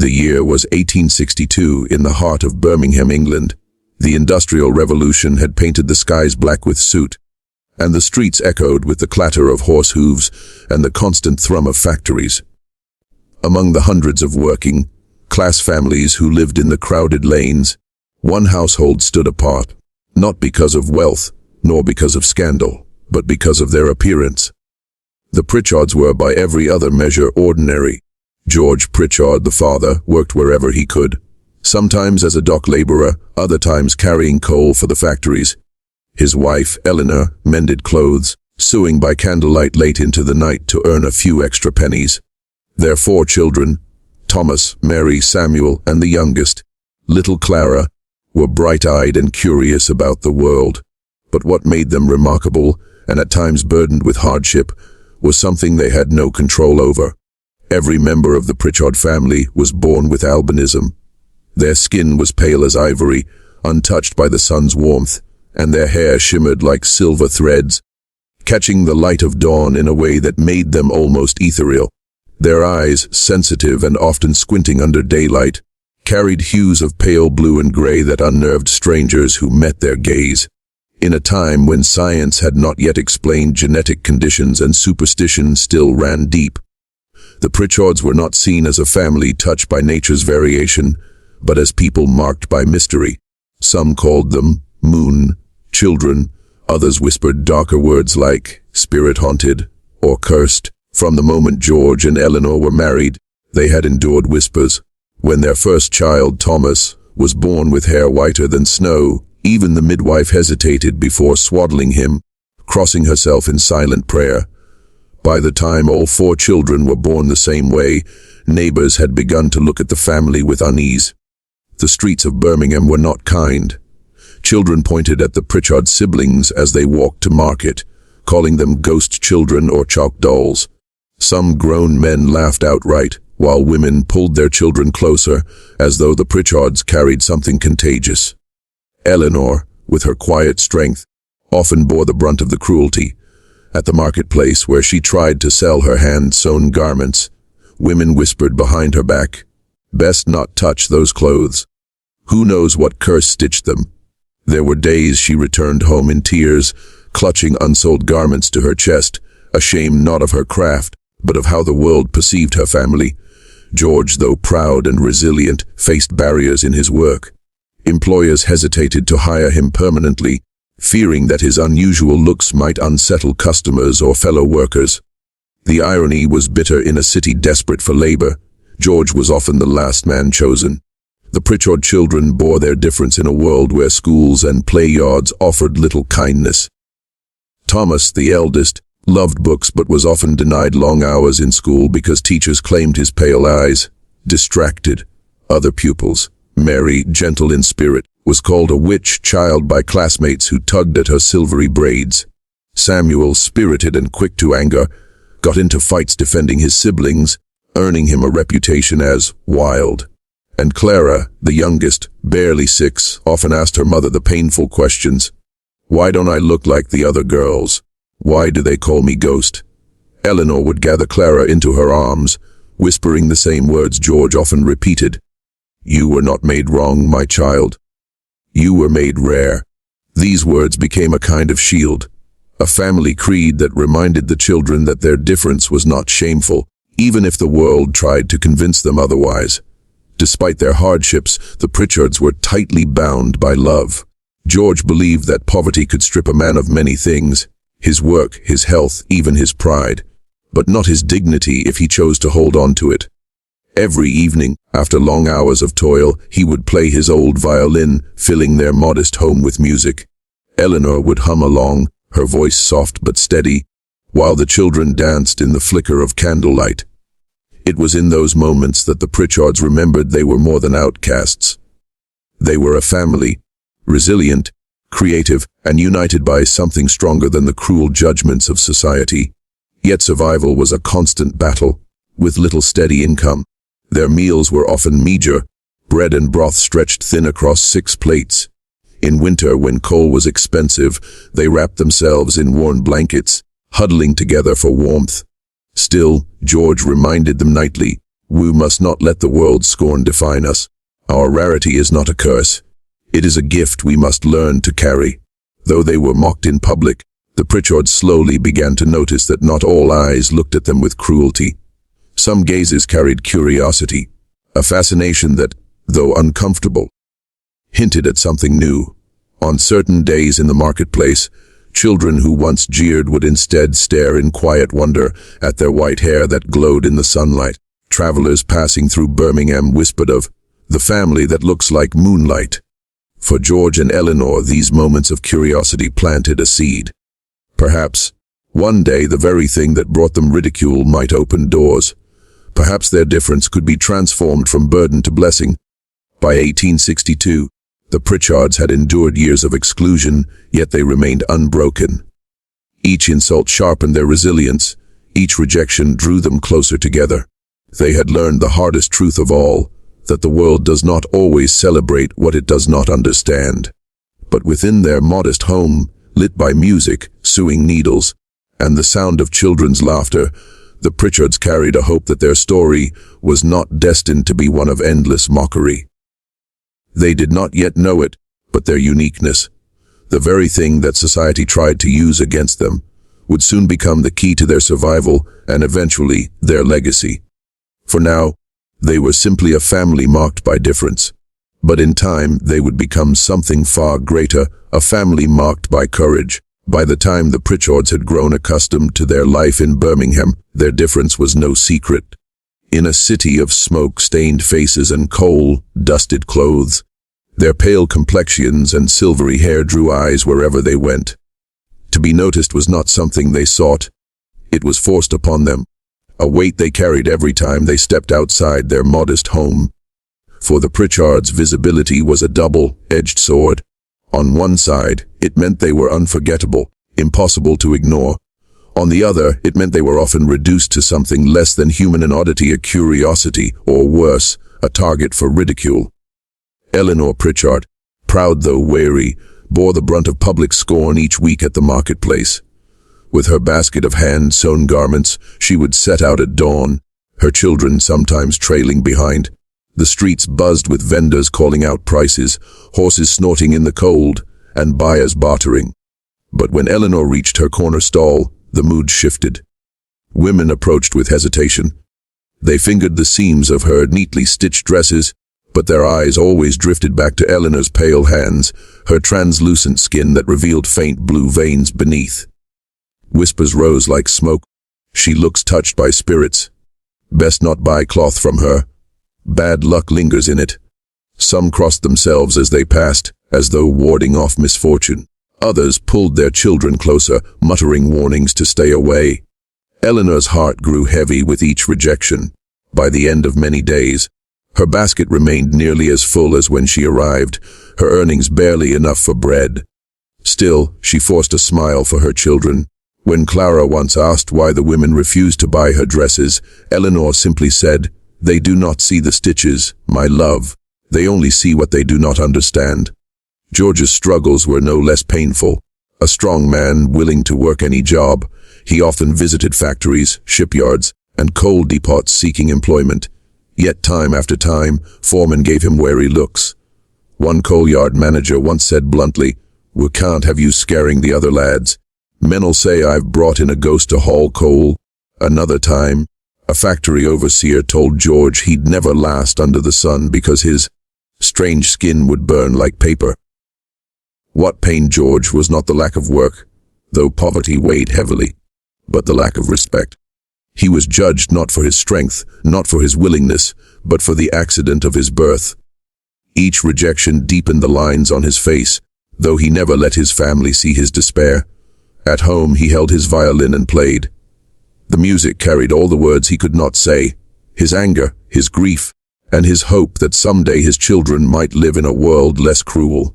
The year was 1862 in the heart of Birmingham, England. The Industrial Revolution had painted the skies black with soot, and the streets echoed with the clatter of horse hooves and the constant thrum of factories. Among the hundreds of working class families who lived in the crowded lanes, one household stood apart, not because of wealth, nor because of scandal, but because of their appearance. The Pritchards were by every other measure ordinary. George Pritchard, the father, worked wherever he could, sometimes as a dock laborer, other times carrying coal for the factories. His wife, Eleanor, mended clothes, sewing by candlelight late into the night to earn a few extra pennies. Their 4 children, Thomas, Mary, Samuel, and the youngest, little Clara, were bright-eyed and curious about the world. But what made them remarkable, and at times burdened with hardship, was something they had no control over. Every member of the Pritchard family was born with albinism. Their skin was pale as ivory, untouched by the sun's warmth, and their hair shimmered like silver threads, catching the light of dawn in a way that made them almost ethereal. Their eyes, sensitive and often squinting under daylight, carried hues of pale blue and gray that unnerved strangers who met their gaze. In a time when science had not yet explained genetic conditions and superstition still ran deep, the Pritchards were not seen as a family touched by nature's variation, but as people marked by mystery. Some called them moon children, others whispered darker words like spirit-haunted or cursed. From the moment George and Eleanor were married, they had endured whispers. When their first child, Thomas, was born with hair whiter than snow, even the midwife hesitated before swaddling him, crossing herself in silent prayer. By the time all 4 children were born the same way, neighbors had begun to look at the family with unease. The streets of Birmingham were not kind. Children pointed at the Pritchard siblings as they walked to market, calling them ghost children or chalk dolls. Some grown men laughed outright, while women pulled their children closer, as though the Pritchards carried something contagious. Eleanor, with her quiet strength, often bore the brunt of the cruelty. At the marketplace where she tried to sell her hand-sewn garments, women whispered behind her back, "Best not touch those clothes. Who knows what curse stitched them?" There were days she returned home in tears, clutching unsold garments to her chest, ashamed not of her craft, but of how the world perceived her family. George, though proud and resilient, faced barriers in his work. Employers hesitated to hire him permanently, fearing that his unusual looks might unsettle customers or fellow workers. The irony was bitter in a city desperate for labor. George was often the last man chosen. The Pritchard children bore their difference in a world where schools and play yards offered little kindness. Thomas, the eldest, loved books but was often denied long hours in school because teachers claimed his pale eyes distracted other pupils. Mary, gentle in spirit, was called a witch child by classmates who tugged at her silvery braids. Samuel, spirited and quick to anger, got into fights defending his siblings, earning him a reputation as wild. And Clara, the youngest, barely 6, often asked her mother the painful questions. "Why don't I look like the other girls? Why do they call me Ghost?" Eleanor would gather Clara into her arms, whispering the same words George often repeated. "You were not made wrong, my child. You were made rare." These words became a kind of shield, a family creed that reminded the children that their difference was not shameful, even if the world tried to convince them otherwise. Despite their hardships, the Pritchards were tightly bound by love. George believed that poverty could strip a man of many things, his work, his health, even his pride, but not his dignity if he chose to hold on to it. Every evening, after long hours of toil, he would play his old violin, filling their modest home with music. Eleanor would hum along, her voice soft but steady, while the children danced in the flicker of candlelight. It was in those moments that the Pritchards remembered they were more than outcasts. They were a family, resilient, creative, and united by something stronger than the cruel judgments of society. Yet survival was a constant battle, with little steady income. Their meals were often meager, bread and broth stretched thin across 6 plates. In winter, when coal was expensive, they wrapped themselves in worn blankets, huddling together for warmth. Still, George reminded them nightly, We must not let the world's scorn define us. Our rarity is not a curse. It is a gift we must learn to carry. Though they were mocked in public, the Pritchards slowly began to notice that not all eyes looked at them with cruelty. Some gazes carried curiosity, a fascination that, though uncomfortable, hinted at something new. On certain days in the marketplace, children who once jeered would instead stare in quiet wonder at their white hair that glowed in the sunlight. Travelers passing through Birmingham whispered of the family that looks like moonlight. For George and Eleanor, these moments of curiosity planted a seed. Perhaps, one day, the very thing that brought them ridicule might open doors. Perhaps their difference could be transformed from burden to blessing. By 1862, the Pritchards had endured years of exclusion, yet they remained unbroken. Each insult sharpened their resilience. Each rejection drew them closer together. They had learned the hardest truth of all, that the world does not always celebrate what it does not understand. But within their modest home, lit by music, sewing needles, and the sound of children's laughter, the Pritchards carried a hope that their story was not destined to be one of endless mockery. They did not yet know it, but their uniqueness, the very thing that society tried to use against them, would soon become the key to their survival and eventually their legacy. For now, they were simply a family marked by difference. But in time, they would become something far greater, a family marked by courage. By the time the Pritchards had grown accustomed to their life in Birmingham, their difference was no secret. In a city of smoke-stained faces and coal-dusted clothes, their pale complexions and silvery hair drew eyes wherever they went. To be noticed was not something they sought. It was forced upon them, a weight they carried every time they stepped outside their modest home. For the Pritchards, visibility was a double-edged sword. On one side, it meant they were unforgettable, impossible to ignore. On the other, it meant they were often reduced to something less than human, an oddity, a curiosity, or worse, a target for ridicule. Eleanor Pritchard, proud though wary, bore the brunt of public scorn each week at the marketplace. With her basket of hand-sewn garments, she would set out at dawn, her children sometimes trailing behind. The streets buzzed with vendors calling out prices, horses snorting in the cold, and buyers bartering. But when Eleanor reached her corner stall, the mood shifted. Women approached with hesitation. They fingered the seams of her neatly stitched dresses, but their eyes always drifted back to Eleanor's pale hands, her translucent skin that revealed faint blue veins beneath. Whispers rose like smoke. She looks touched by spirits. Best not buy cloth from her. Bad luck lingers in it. Some crossed themselves as they passed, as though warding off misfortune. Others pulled their children closer, muttering warnings to stay away. Eleanor's heart grew heavy with each rejection. By the end of many days, her basket remained nearly as full as when she arrived, her earnings barely enough for bread. Still, she forced a smile for her children. When Clara once asked why the women refused to buy her dresses, Eleanor simply said, "They do not see the stitches, my love. They only see what they do not understand." George's struggles were no less painful. A strong man willing to work any job, he often visited factories, shipyards, and coal depots seeking employment. Yet time after time, foremen gave him wary looks. One coal yard manager once said bluntly, "We can't have you scaring the other lads. Men'll say I've brought in a ghost to haul coal." Another time, a factory overseer told George he'd never last under the sun because his strange skin would burn like paper. What pained George was not the lack of work, though poverty weighed heavily, but the lack of respect. He was judged not for his strength, not for his willingness, but for the accident of his birth. Each rejection deepened the lines on his face, though he never let his family see his despair. At home he held his violin and played. The music carried all the words he could not say, his anger, his grief, and his hope that someday his children might live in a world less cruel.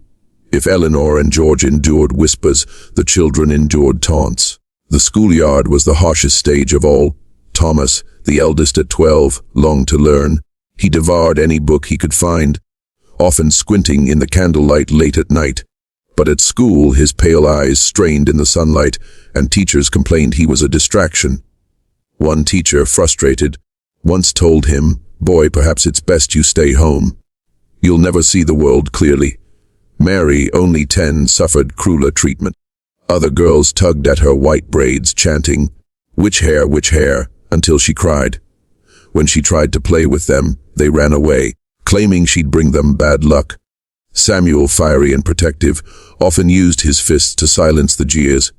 If Eleanor and George endured whispers, the children endured taunts. The schoolyard was the harshest stage of all. Thomas, the eldest at 12, longed to learn. He devoured any book he could find, often squinting in the candlelight late at night. But at school, his pale eyes strained in the sunlight, and teachers complained he was a distraction. One teacher, frustrated, once told him, "Boy, perhaps it's best you stay home. You'll never see the world clearly." Mary, only 10, suffered crueler treatment. Other girls tugged at her white braids, chanting, which hair," until she cried. When she tried to play with them, they ran away, claiming she'd bring them bad luck. Samuel, fiery and protective, often used his fists to silence the jeers.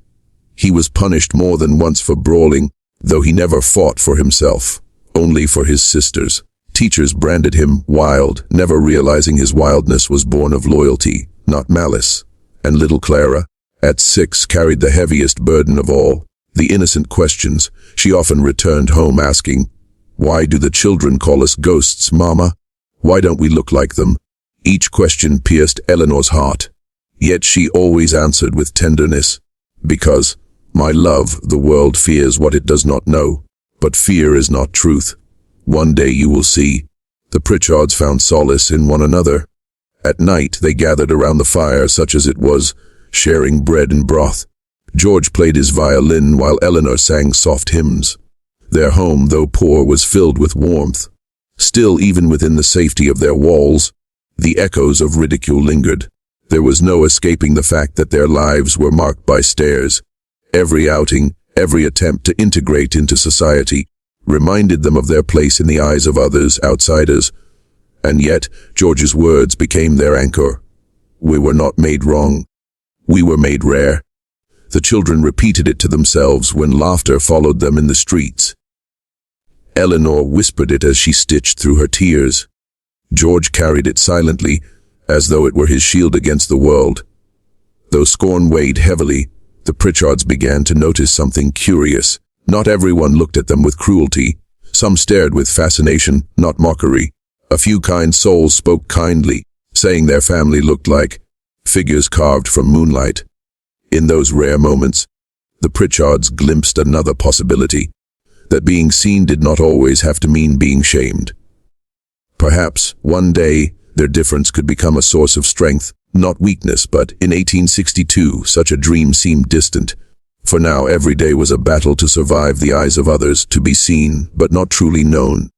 He was punished more than once for brawling, though he never fought for himself, only for his sisters. Teachers branded him wild, never realizing his wildness was born of loyalty, not malice. And little Clara, at 6, carried the heaviest burden of all, the innocent questions. She often returned home asking, "Why do the children call us ghosts, Mama? Why don't we look like them?" Each question pierced Eleanor's heart, yet she always answered with tenderness, "Because, my love, the world fears what it does not know, but fear is not truth. One day you will see." The Pritchards found solace in one another. At night they gathered around the fire, such as it was, sharing bread and broth. George played his violin while Eleanor sang soft hymns. Their home, though poor, was filled with warmth. Still, even within the safety of their walls, the echoes of ridicule lingered. There was no escaping the fact that their lives were marked by stares. Every outing, every attempt to integrate into society, reminded them of their place in the eyes of others, outsiders. And yet, George's words became their anchor. "We were not made wrong. We were made rare." The children repeated it to themselves when laughter followed them in the streets. Eleanor whispered it as she stitched through her tears. George carried it silently, as though it were his shield against the world. Though scorn weighed heavily, the Pritchards began to notice something curious. Not everyone looked at them with cruelty. Some stared with fascination, not mockery. A few kind souls spoke kindly, saying their family looked like figures carved from moonlight. In those rare moments, the Pritchards glimpsed another possibility, that being seen did not always have to mean being shamed. Perhaps, one day, their difference could become a source of strength, not weakness, but in 1862, such a dream seemed distant. For now, every day was a battle to survive the eyes of others, to be seen, but not truly known.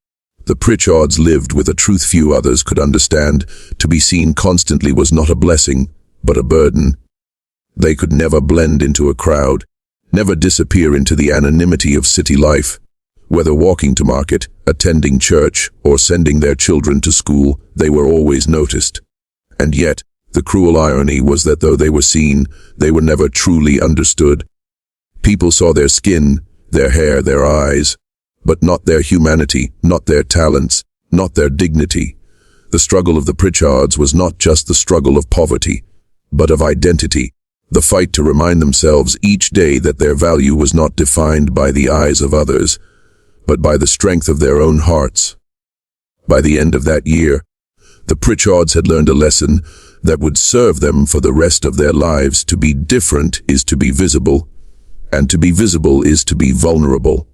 The Pritchards lived with a truth few others could understand. To be seen constantly was not a blessing, but a burden. They could never blend into a crowd, never disappear into the anonymity of city life. Whether walking to market, attending church, or sending their children to school, they were always noticed. And yet, the cruel irony was that though they were seen, they were never truly understood. People saw their skin, their hair, their eyes, but not their humanity, not their talents, not their dignity. The struggle of the Pritchards was not just the struggle of poverty, but of identity, the fight to remind themselves each day that their value was not defined by the eyes of others, but by the strength of their own hearts. By the end of that year, the Pritchards had learned a lesson that would serve them for the rest of their lives. To be different is to be visible, and to be visible is to be vulnerable.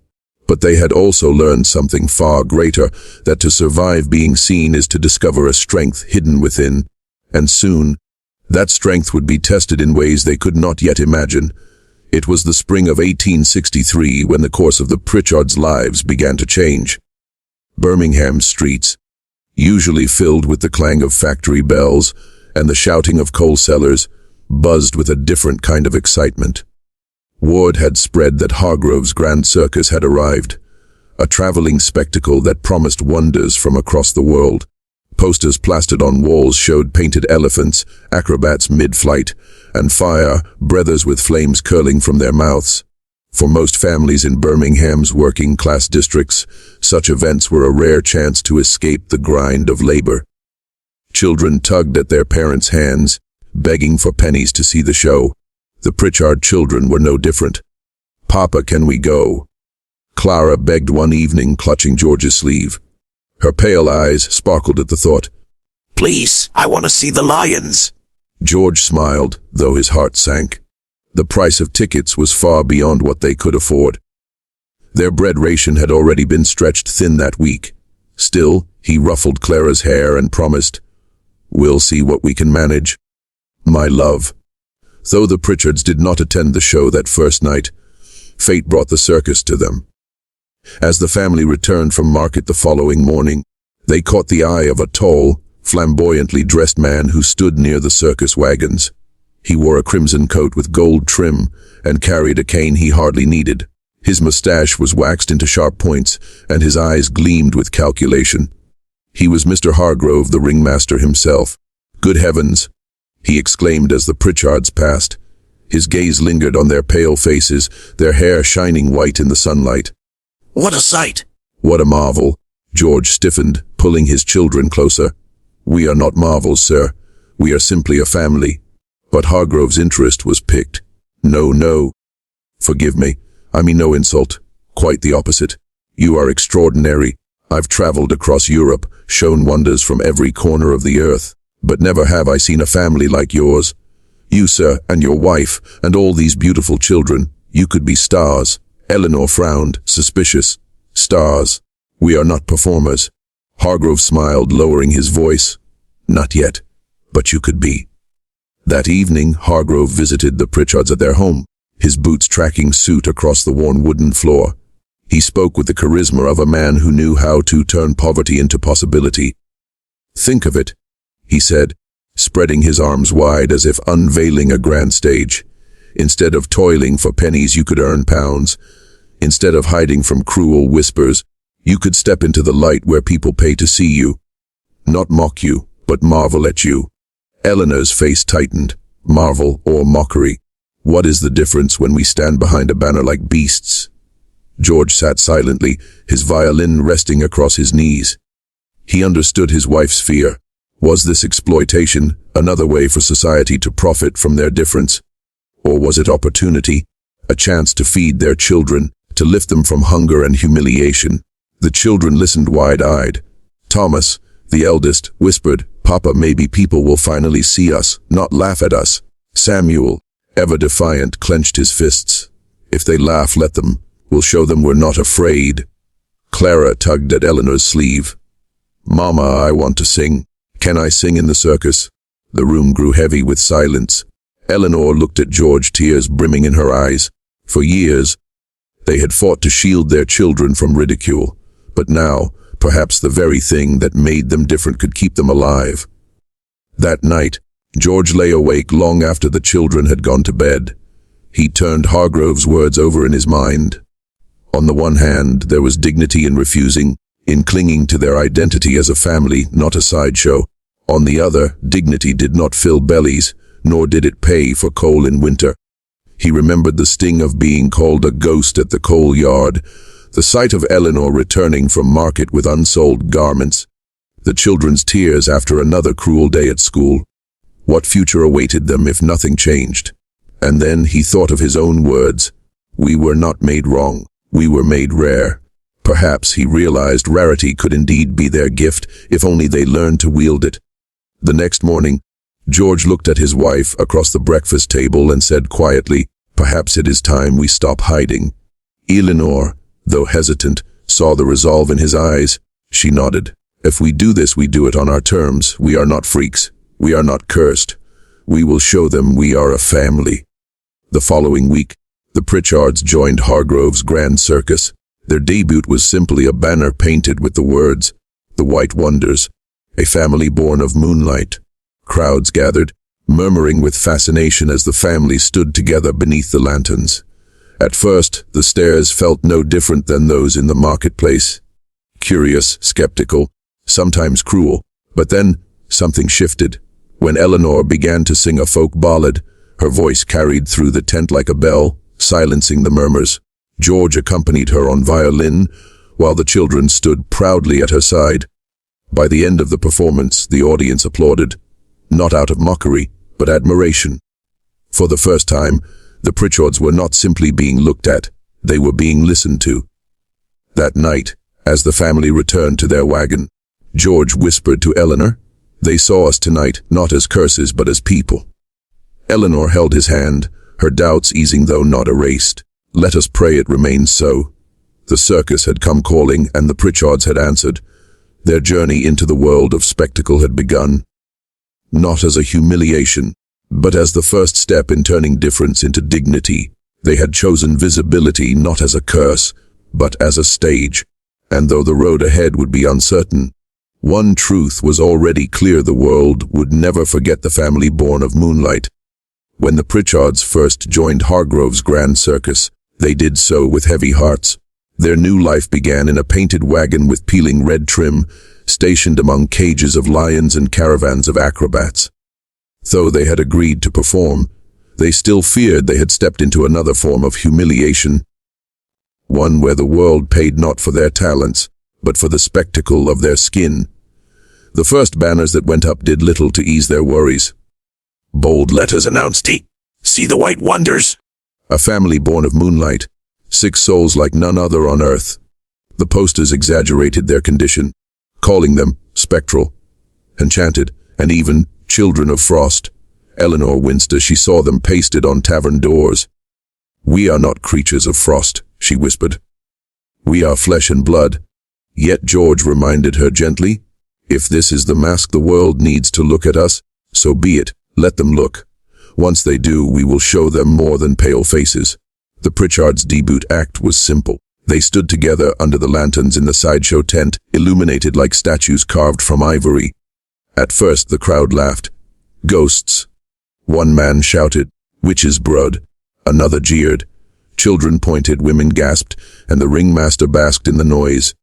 But they had also learned something far greater, that to survive being seen is to discover a strength hidden within, and soon, that strength would be tested in ways they could not yet imagine. It was the spring of 1863 when the course of the Pritchards' lives began to change. Birmingham's streets, usually filled with the clang of factory bells and the shouting of coal sellers, buzzed with a different kind of excitement. Word had spread that Hargrove's Grand Circus had arrived, a traveling spectacle that promised wonders from across the world. Posters plastered on walls showed painted elephants, acrobats mid-flight, and fire breathers with flames curling from their mouths. For most families in Birmingham's working-class districts, such events were a rare chance to escape the grind of labor. Children tugged at their parents' hands, begging for pennies to see the show. The Pritchard children were no different. "Papa, can we go?" Clara begged one evening, clutching George's sleeve. Her pale eyes sparkled at the thought. "Please, I want to see the lions." George smiled, though his heart sank. The price of tickets was far beyond what they could afford. Their bread ration had already been stretched thin that week. Still, he ruffled Clara's hair and promised, "We'll see what we can manage, my love." Though the Pritchards did not attend the show that first night, fate brought the circus to them. As the family returned from market the following morning, they caught the eye of a tall, flamboyantly dressed man who stood near the circus wagons. He wore a crimson coat with gold trim and carried a cane he hardly needed. His mustache was waxed into sharp points, and his eyes gleamed with calculation. He was Mr. Hargrove, the ringmaster himself. "Good heavens!" he exclaimed as the Pritchards passed. His gaze lingered on their pale faces, their hair shining white in the sunlight. "What a sight!" "What a marvel!" George stiffened, pulling his children closer. "We are not marvels, sir. We are simply a family." But Hargrove's interest was piqued. No. Forgive me. I mean no insult. Quite the opposite. You are extraordinary. I've traveled across Europe, shown wonders from every corner of the earth, but never have I seen a family like yours. You, sir, and your wife, and all these beautiful children, you could be stars. Eleanor frowned, suspicious. Stars. We are not performers. Hargrove smiled, lowering his voice. Not yet, but you could be. That evening, Hargrove visited the Pritchards at their home, his boots tracking suit across the worn wooden floor. He spoke with the charisma of a man who knew how to turn poverty into possibility. "Think of it," he said, spreading his arms wide as if unveiling a grand stage. "Instead of toiling for pennies, you could earn pounds. Instead of hiding from cruel whispers, you could step into the light where people pay to see you. Not mock you, but marvel at you." Eleanor's face tightened. Marvel or mockery? What is the difference when we stand behind a banner like beasts? George sat silently, his violin resting across his knees. He understood his wife's fear. Was this exploitation, another way for society to profit from their difference? Or was it opportunity, a chance to feed their children, to lift them from hunger and humiliation? The children listened wide-eyed. Thomas, the eldest, whispered, "Papa, maybe people will finally see us, not laugh at us." Samuel, ever defiant, clenched his fists. "If they laugh, let them. We'll show them we're not afraid." Clara tugged at Eleanor's sleeve. "Mama, I want to sing. Can I sing in the circus?" The room grew heavy with silence. Eleanor looked at George, tears brimming in her eyes. For years, they had fought to shield their children from ridicule, but now, perhaps the very thing that made them different could keep them alive. That night, George lay awake long after the children had gone to bed. He turned Hargrove's words over in his mind. On the one hand, there was dignity in refusing, in clinging to their identity as a family, not a sideshow. On the other, dignity did not fill bellies, nor did it pay for coal in winter. He remembered the sting of being called a ghost at the coal yard, the sight of Eleanor returning from market with unsold garments, the children's tears after another cruel day at school. What future awaited them if nothing changed? And then he thought of his own words. We were not made wrong. We were made rare. Perhaps he realized rarity could indeed be their gift if only they learned to wield it. The next morning, George looked at his wife across the breakfast table and said quietly, "Perhaps it is time we stop hiding." Eleanor, though hesitant, saw the resolve in his eyes. She nodded. "If we do this, we do it on our terms. We are not freaks. We are not cursed. We will show them we are a family." The following week, the Pritchards joined Hargrove's grand circus. Their debut was simply a banner painted with the words, "The White Wonders, a family born of moonlight." Crowds gathered, murmuring with fascination as the family stood together beneath the lanterns. At first, the stares felt no different than those in the marketplace. Curious, skeptical, sometimes cruel. But then, something shifted. When Eleanor began to sing a folk ballad, her voice carried through the tent like a bell, silencing the murmurs. George accompanied her on violin, while the children stood proudly at her side. By the end of the performance, the audience applauded, not out of mockery, but admiration. For the first time, the Pritchards were not simply being looked at, they were being listened to. That night, as the family returned to their wagon, George whispered to Eleanor, "They saw us tonight, not as curses, but as people." Eleanor held his hand, her doubts easing though not erased. "Let us pray it remains so." The circus had come calling, and the Pritchards had answered. Their journey into the world of spectacle had begun. Not as a humiliation, but as the first step in turning difference into dignity. They had chosen visibility not as a curse, but as a stage. And though the road ahead would be uncertain, one truth was already clear: the world would never forget the family born of moonlight. When the Pritchards first joined Hargrove's grand circus, they did so with heavy hearts. Their new life began in a painted wagon with peeling red trim, stationed among cages of lions and caravans of acrobats. Though they had agreed to perform, they still feared they had stepped into another form of humiliation, one where the world paid not for their talents, but for the spectacle of their skin. The first banners that went up did little to ease their worries. Bold letters announced, "See the white wonders!" A family born of moonlight, 6 souls like none other on earth. The posters exaggerated their condition, calling them spectral, enchanted, and even children of frost. Eleanor winced as she saw them pasted on tavern doors. "We are not creatures of frost," she whispered. "We are flesh and blood." Yet George reminded her gently, "If this is the mask the world needs to look at us, so be it. Let them look. Once they do, we will show them more than pale faces." The Pritchards' debut act was simple. They stood together under the lanterns in the Sideshow tent, illuminated like statues carved from ivory. At first the crowd laughed. "Ghosts." One man shouted, "Witches' blood." Another jeered. Children pointed, women gasped, and the ringmaster basked in the noise.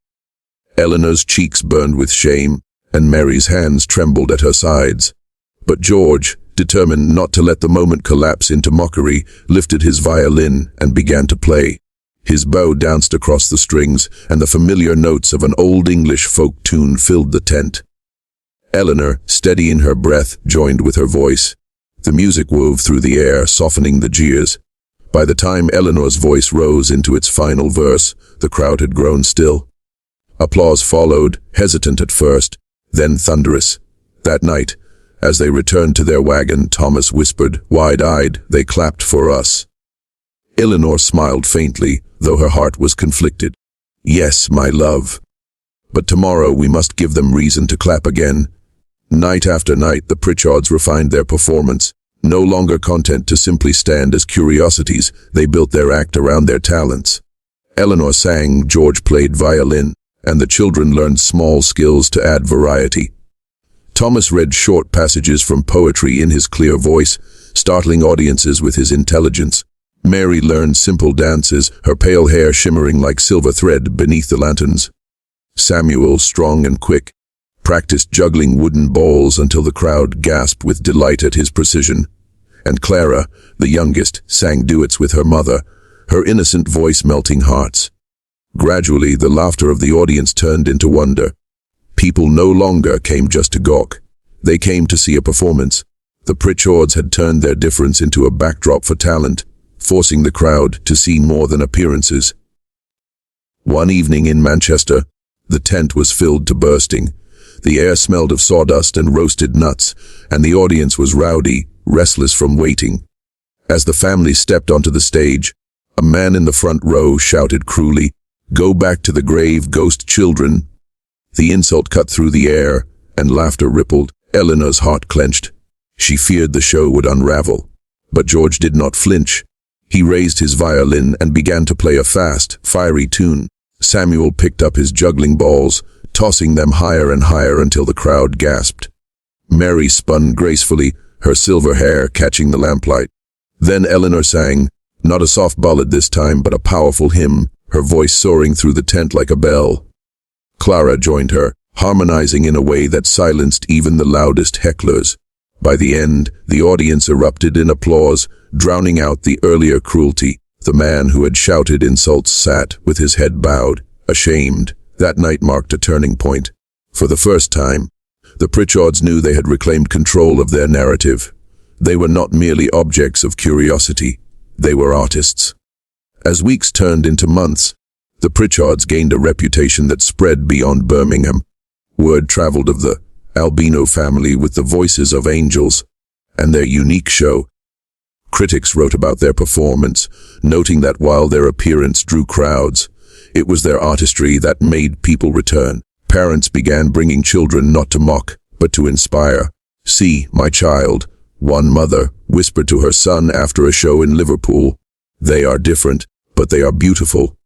Eleanor's cheeks burned with shame, and Mary's hands trembled at her sides. But George, determined not to let the moment collapse into mockery, lifted his violin and began to play. His bow danced across the strings, and the familiar notes of an old English folk tune filled the tent. Eleanor, steadying her breath, joined with her voice. The music wove through the air, softening the jeers. By the time Eleanor's voice rose into its final verse, the crowd had grown still. Applause followed, hesitant at first, then thunderous. That night, as they returned to their wagon, Thomas whispered, wide-eyed, "They clapped for us." Eleanor smiled faintly, though her heart was conflicted. "Yes, my love. But tomorrow we must give them reason to clap again." Night after night, the Pritchards refined their performance. No longer content to simply stand as curiosities, they built their act around their talents. Eleanor sang, George played violin, and the children learned small skills to add variety. Thomas read short passages from poetry in his clear voice, startling audiences with his intelligence. Mary learned simple dances, her pale hair shimmering like silver thread beneath the lanterns. Samuel, strong and quick, practiced juggling wooden balls until the crowd gasped with delight at his precision. And Clara, the youngest, sang duets with her mother, her innocent voice melting hearts. Gradually, the laughter of the audience turned into wonder. People no longer came just to gawk. They came to see a performance. The Pritchards had turned their difference into a backdrop for talent, forcing the crowd to see more than appearances. One evening in Manchester, the tent was filled to bursting. The air smelled of sawdust and roasted nuts, and the audience was rowdy, restless from waiting. As the family stepped onto the stage, a man in the front row shouted cruelly, "Go back to the grave, ghost children." The insult cut through the air, and laughter rippled. Eleanor's heart clenched. She feared the show would unravel. But George did not flinch. He raised his violin and began to play a fast, fiery tune. Samuel picked up his juggling balls, tossing them higher and higher until the crowd gasped. Mary spun gracefully, her silver hair catching the lamplight. Then Eleanor sang, not a soft ballad this time, but a powerful hymn, her voice soaring through the tent like a bell. Clara joined her, harmonizing in a way that silenced even the loudest hecklers. By the end, the audience erupted in applause, drowning out the earlier cruelty. The man who had shouted insults sat with his head bowed, ashamed. That night marked a turning point. For the first time, the Pritchards knew they had reclaimed control of their narrative. They were not merely objects of curiosity. They were artists. As weeks turned into months, the Pritchards gained a reputation that spread beyond Birmingham. Word traveled of the Albino family with the voices of angels and their unique show. Critics wrote about their performance, noting that while their appearance drew crowds, it was their artistry that made people return. Parents began bringing children not to mock, but to inspire. "See, my child," one mother whispered to her son after a show in Liverpool. "They are different, but they are beautiful."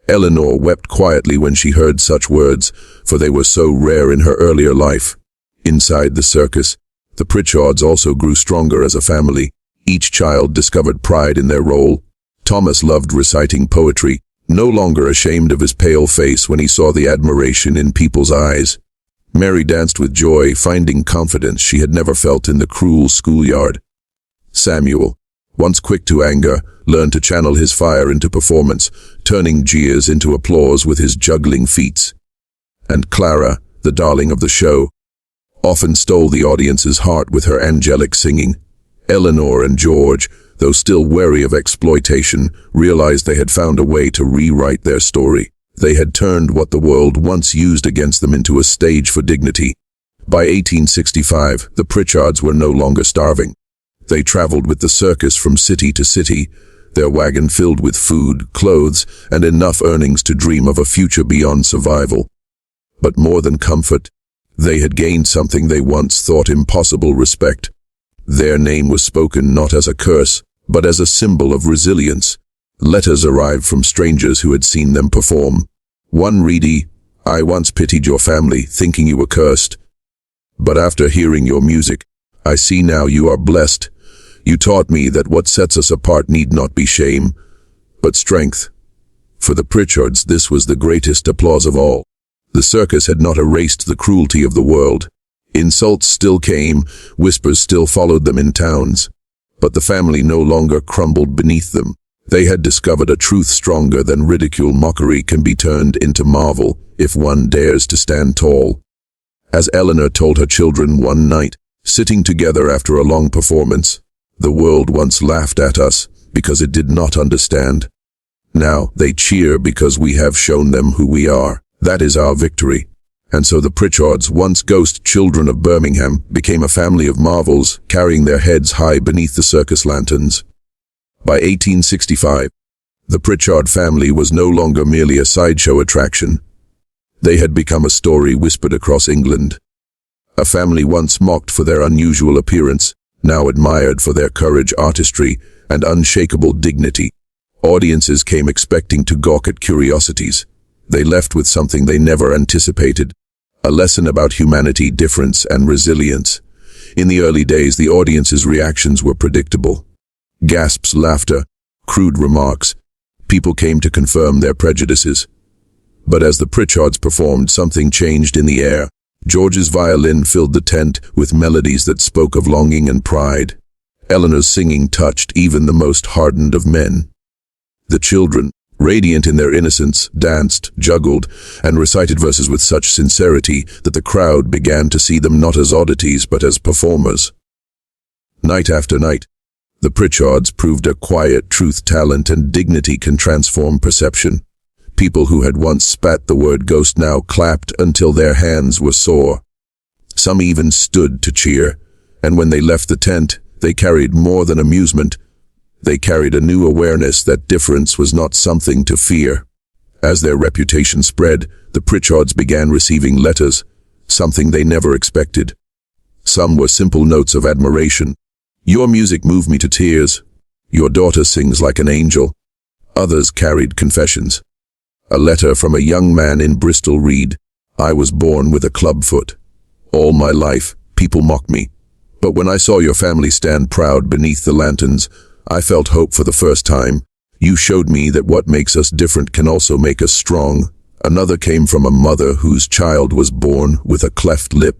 Eleanor wept quietly when she heard such words, for they were so rare in her earlier life. Inside the circus, the Pritchards also grew stronger as a family. Each child discovered pride in their role. Thomas loved reciting poetry, no longer ashamed of his pale face when he saw the admiration in people's eyes. Mary danced with joy, finding confidence she had never felt in the cruel schoolyard. Samuel, once quick to anger, learned to channel his fire into performance, turning jeers into applause with his juggling feats. And Clara, the darling of the show, often stole the audience's heart with her angelic singing. Eleanor and George, though still wary of exploitation, realized they had found a way to rewrite their story. They had turned what the world once used against them into a stage for dignity. By 1865, the Pritchards were no longer starving. They traveled with the circus from city to city, their wagon filled with food, clothes, and enough earnings to dream of a future beyond survival. But more than comfort, they had gained something they once thought impossible: respect. Their name was spoken not as a curse, but as a symbol of resilience. Letters arrived from strangers who had seen them perform. One read, "I once pitied your family, thinking you were cursed. But after hearing your music, I see now you are blessed. You taught me that what sets us apart need not be shame, but strength." For the Pritchards, this was the greatest applause of all. The circus had not erased the cruelty of the world. Insults still came, whispers still followed them in towns. But the family no longer crumbled beneath them. They had discovered a truth stronger than ridicule: mockery can be turned into marvel if one dares to stand tall. As Eleanor told her children one night, sitting together after a long performance, "The world once laughed at us because it did not understand. Now they cheer because we have shown them who we are. That is our victory." And so the Pritchards, once ghost children of Birmingham, became a family of marvels, carrying their heads high beneath the circus lanterns. By 1865, the Pritchard family was no longer merely a sideshow attraction. They had become a story whispered across England. A family once mocked for their unusual appearance, now admired for their courage, artistry, and unshakable dignity. Audiences came expecting to gawk at curiosities. They left with something they never anticipated: a lesson about humanity, difference, and resilience. In the early days, the audience's reactions were predictable. Gasps, laughter, crude remarks. People came to confirm their prejudices. But as the Pritchards performed, something changed in the air. George's violin filled the tent with melodies that spoke of longing and pride. Eleanor's singing touched even the most hardened of men. The children, radiant in their innocence, danced, juggled, and recited verses with such sincerity that the crowd began to see them not as oddities but as performers. Night after night, the Pritchards proved a quiet truth: talent and dignity can transform perception. People who had once spat the word ghost now clapped until their hands were sore. Some even stood to cheer, and when they left the tent, they carried more than amusement. They carried a new awareness that difference was not something to fear. As their reputation spread, the Pritchards began receiving letters, something they never expected. Some were simple notes of admiration. "Your music moved me to tears. Your daughter sings like an angel." Others carried confessions. A letter from a young man in Bristol read, "I was born with a club foot. All my life, people mocked me. But when I saw your family stand proud beneath the lanterns, I felt hope for the first time. You showed me that what makes us different can also make us strong." Another came from a mother whose child was born with a cleft lip.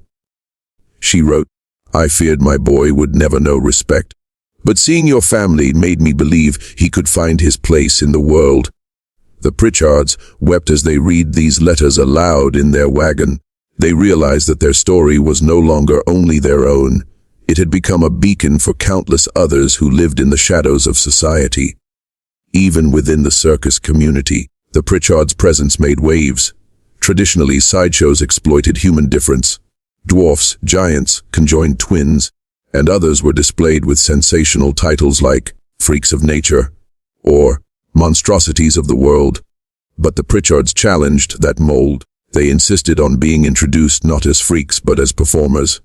She wrote, "I feared my boy would never know respect, but seeing your family made me believe he could find his place in the world." The Pritchards wept as they read these letters aloud in their wagon. They realized that their story was no longer only their own. It had become a beacon for countless others who lived in the shadows of society. Even within the circus community, the Pritchards' presence made waves. Traditionally, sideshows exploited human difference. Dwarfs, giants, conjoined twins, and others were displayed with sensational titles like Freaks of Nature or Monstrosities of the World. But the Pritchards challenged that mold. They insisted on being introduced not as freaks but as performers.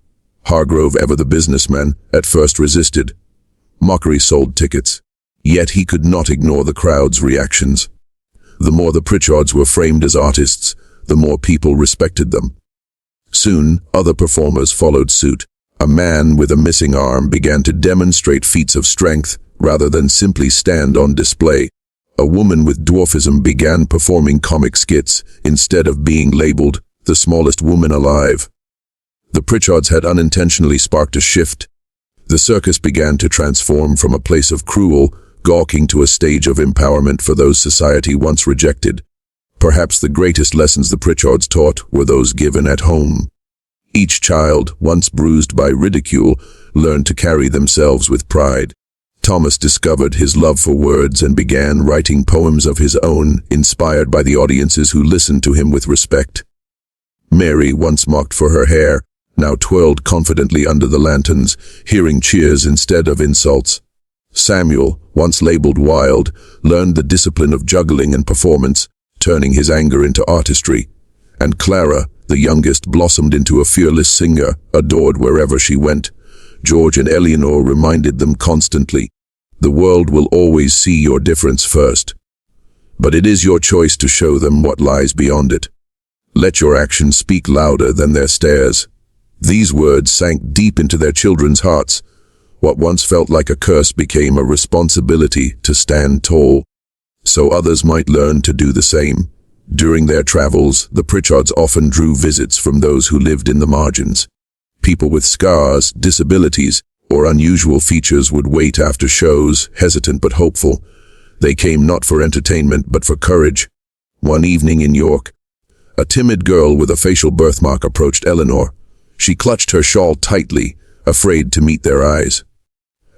Hargrove, ever the businessman, at first resisted. Mockery sold tickets, yet he could not ignore the crowd's reactions. The more the Pritchards were framed as artists, the more people respected them. Soon, other performers followed suit. A man with a missing arm began to demonstrate feats of strength rather than simply stand on display. A woman with dwarfism began performing comic skits instead of being labeled the smallest woman alive. The Pritchards had unintentionally sparked a shift. The circus began to transform from a place of cruel, gawking to a stage of empowerment for those society once rejected. Perhaps the greatest lessons the Pritchards taught were those given at home. Each child, once bruised by ridicule, learned to carry themselves with pride. Thomas discovered his love for words and began writing poems of his own, inspired by the audiences who listened to him with respect. Mary, once mocked for her hair, now twirled confidently under the lanterns, hearing cheers instead of insults. Samuel, once labeled wild, learned the discipline of juggling and performance, turning his anger into artistry. And Clara, the youngest, blossomed into a fearless singer, adored wherever she went. George and Eleanor reminded them constantly, "The world will always see your difference first. But it is your choice to show them what lies beyond it. Let your actions speak louder than their stares." These words sank deep into their children's hearts. What once felt like a curse became a responsibility to stand tall, so others might learn to do the same. During their travels, the Pritchards often drew visits from those who lived in the margins. People with scars, disabilities, or unusual features would wait after shows, hesitant but hopeful. They came not for entertainment but for courage. One evening in York, a timid girl with a facial birthmark approached Eleanor. She clutched her shawl tightly, afraid to meet their eyes.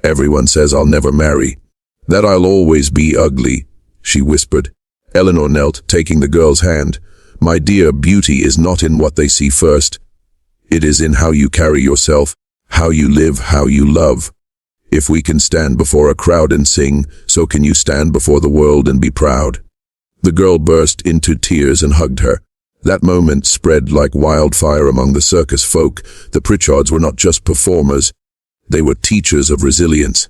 "Everyone says I'll never marry, that I'll always be ugly," she whispered. Eleanor knelt, taking the girl's hand. "My dear, beauty is not in what they see first. It is in how you carry yourself, how you live, how you love. If we can stand before a crowd and sing, so can you stand before the world and be proud." The girl burst into tears and hugged her. That moment spread like wildfire among the circus folk. The Pritchards were not just performers, they were teachers of resilience.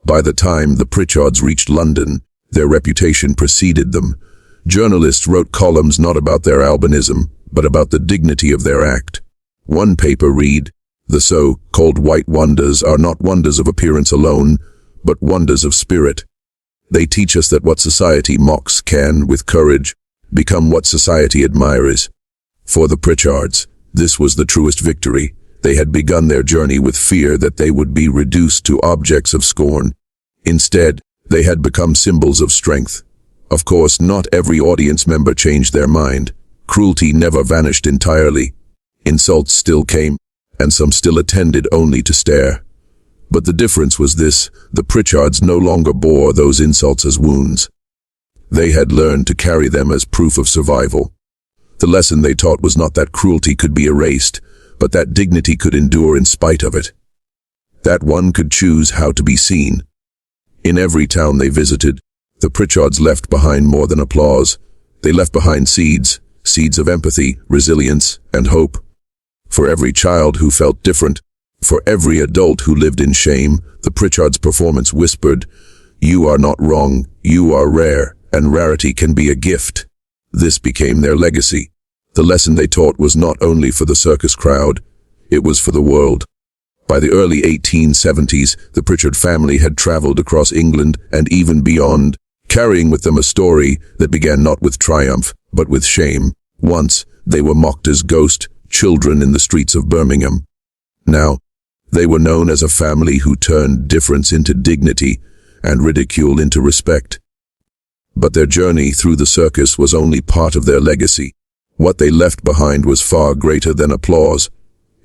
By the time the Pritchards reached London, their reputation preceded them. Journalists wrote columns not about their albinism, but about the dignity of their act. One paper read, "The so-called white wonders are not wonders of appearance alone, but wonders of spirit. They teach us that what society mocks can, with courage, become what society admires." For the Pritchards, this was the truest victory. They had begun their journey with fear that they would be reduced to objects of scorn. Instead, they had become symbols of strength. Of course, not every audience member changed their mind. Cruelty never vanished entirely. Insults still came, and some still attended only to stare. But the difference was this: the Pritchards no longer bore those insults as wounds. They had learned to carry them as proof of survival. The lesson they taught was not that cruelty could be erased, but that dignity could endure in spite of it. That one could choose how to be seen. In every town they visited, the Pritchards left behind more than applause. They left behind seeds of empathy, resilience, and hope. For every child who felt different, for every adult who lived in shame, the Pritchards' performance whispered, "You are not wrong, you are rare, and rarity can be a gift." This became their legacy. The lesson they taught was not only for the circus crowd, it was for the world. By the early 1870s, the Pritchard family had traveled across England and even beyond, carrying with them a story that began not with triumph, but with shame. Once, they were mocked as ghost children in the streets of Birmingham. Now, they were known as a family who turned difference into dignity and ridicule into respect. But their journey through the circus was only part of their legacy. What they left behind was far greater than applause.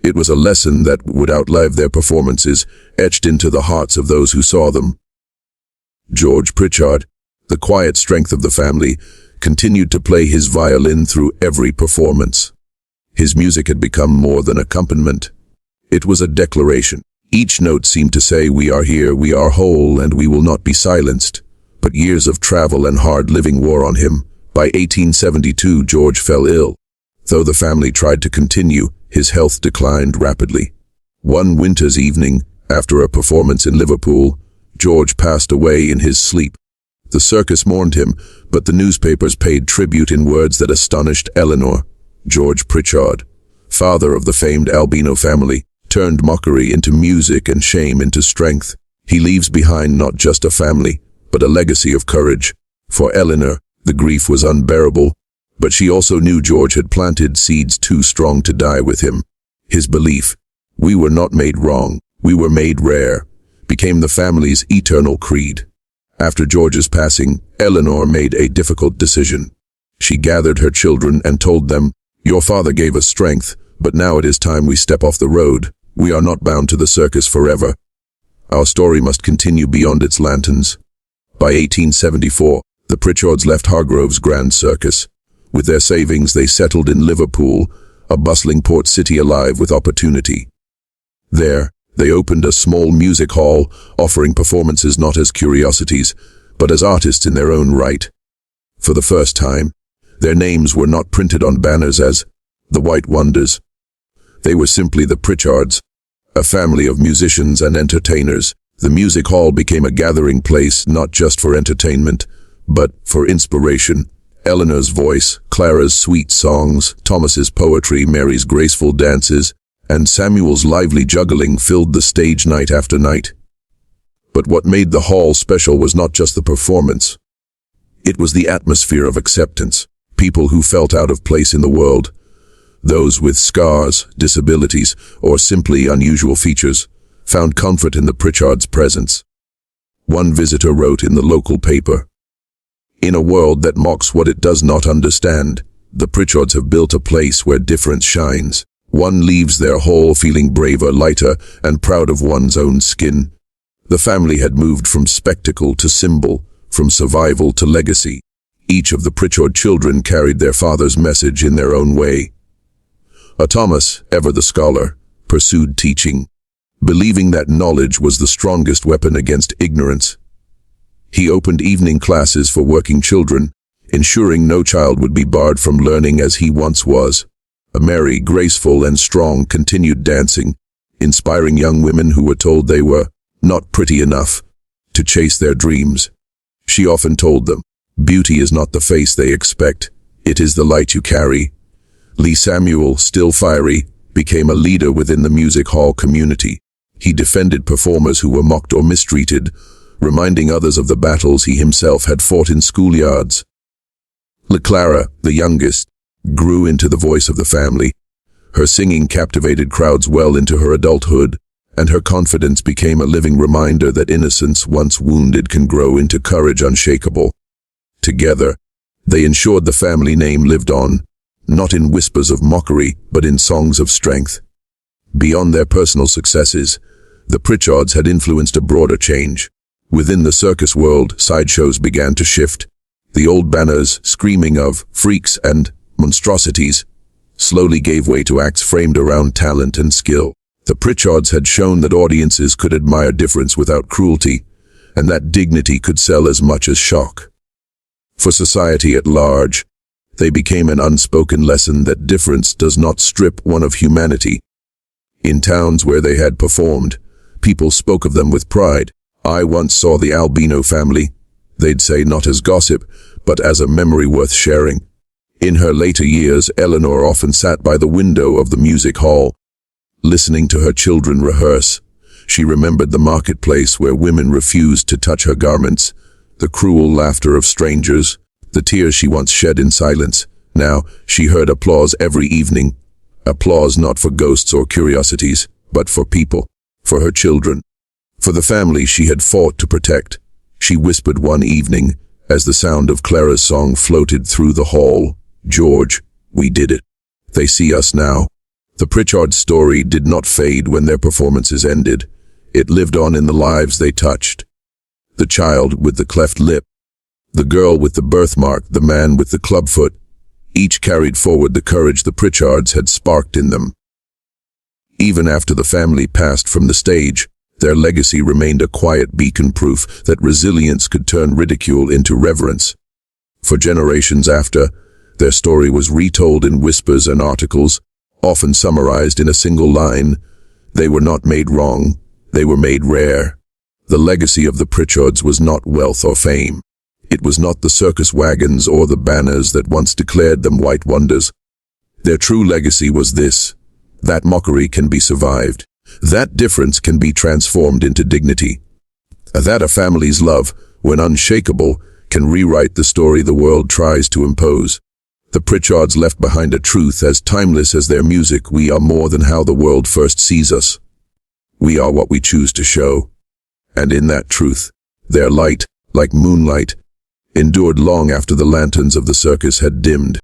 It was a lesson that would outlive their performances, etched into the hearts of those who saw them. George Pritchard, the quiet strength of the family, continued to play his violin through every performance. His music had become more than accompaniment. It was a declaration. Each note seemed to say, "We are here, we are whole, and we will not be silenced." But years of travel and hard living wore on him. By 1872, George fell ill. Though the family tried to continue, his health declined rapidly. One winter's evening, after a performance in Liverpool, George passed away in his sleep. The circus mourned him, but the newspapers paid tribute in words that astonished Eleanor. George Pritchard, father of the famed Albino family, turned mockery into music and shame into strength. He leaves behind not just a family, but a legacy of courage. For Eleanor, the grief was unbearable, but she also knew George had planted seeds too strong to die with him. His belief, "We were not made wrong, we were made rare," became the family's eternal creed. After George's passing, Eleanor made a difficult decision. She gathered her children and told them, "Your father gave us strength, but now it is time we step off the road. We are not bound to the circus forever. Our story must continue beyond its lanterns." By 1874, the Pritchards left Hargrove's Grand Circus. With their savings, they settled in Liverpool, a bustling port city alive with opportunity. There, they opened a small music hall, offering performances not as curiosities, but as artists in their own right. For the first time, their names were not printed on banners as the White Wonders. They were simply the Pritchards, a family of musicians and entertainers. The music hall became a gathering place not just for entertainment, but for inspiration. Eleanor's voice, Clara's sweet songs, Thomas's poetry, Mary's graceful dances, and Samuel's lively juggling filled the stage night after night. But what made the hall special was not just the performance. It was the atmosphere of acceptance. People who felt out of place in the world, those with scars, disabilities, or simply unusual features, found comfort in the Pritchards' presence. One visitor wrote in the local paper, "In a world that mocks what it does not understand, the Pritchards have built a place where difference shines. One leaves their hall feeling braver, lighter, and proud of one's own skin." The family had moved from spectacle to symbol, from survival to legacy. Each of the Pritchard children carried their father's message in their own way. Thomas, ever the scholar, pursued teaching, believing that knowledge was the strongest weapon against ignorance. He opened evening classes for working children, ensuring no child would be barred from learning as he once was. Mary, graceful and strong, continued dancing, inspiring young women who were told they were not pretty enough to chase their dreams. She often told them, "Beauty is not the face they expect, it is the light you carry." Lee Samuel, still fiery, became a leader within the music hall community. He defended performers who were mocked or mistreated, reminding others of the battles he himself had fought in schoolyards. Clara, the youngest, grew into the voice of the family. Her singing captivated crowds well into her adulthood, and her confidence became a living reminder that innocence once wounded can grow into courage unshakable. Together, they ensured the family name lived on, not in whispers of mockery, but in songs of strength. Beyond their personal successes, the Pritchards had influenced a broader change. Within the circus world, sideshows began to shift. The old banners, screaming of freaks and monstrosities, slowly gave way to acts framed around talent and skill. The Pritchards had shown that audiences could admire difference without cruelty, and that dignity could sell as much as shock. For society at large, they became an unspoken lesson that difference does not strip one of humanity. In towns where they had performed, people spoke of them with pride. "I once saw the Albino family," they'd say, not as gossip, but as a memory worth sharing. In her later years, Eleanor often sat by the window of the music hall, listening to her children rehearse. She remembered the marketplace where women refused to touch her garments, the cruel laughter of strangers, the tears she once shed in silence. Now, she heard applause every evening. Applause not for ghosts or curiosities, but for people, for her children, for the family she had fought to protect. She whispered one evening, as the sound of Clara's song floated through the hall, "George, we did it. They see us now." The Pritchard story did not fade when their performances ended. It lived on in the lives they touched. The child with the cleft lip, the girl with the birthmark, the man with the clubfoot, each carried forward the courage the Pritchards had sparked in them. Even after the family passed from the stage, their legacy remained a quiet beacon, proof that resilience could turn ridicule into reverence. For generations after, their story was retold in whispers and articles, often summarized in a single line: "They were not made wrong, they were made rare." The legacy of the Pritchards was not wealth or fame. It was not the circus wagons or the banners that once declared them white wonders. Their true legacy was this: that mockery can be survived. That difference can be transformed into dignity. That a family's love, when unshakable, can rewrite the story the world tries to impose. The Pritchards left behind a truth as timeless as their music. We are more than how the world first sees us. We are what we choose to show. And in that truth, their light, like moonlight, endured long after the lanterns of the circus had dimmed.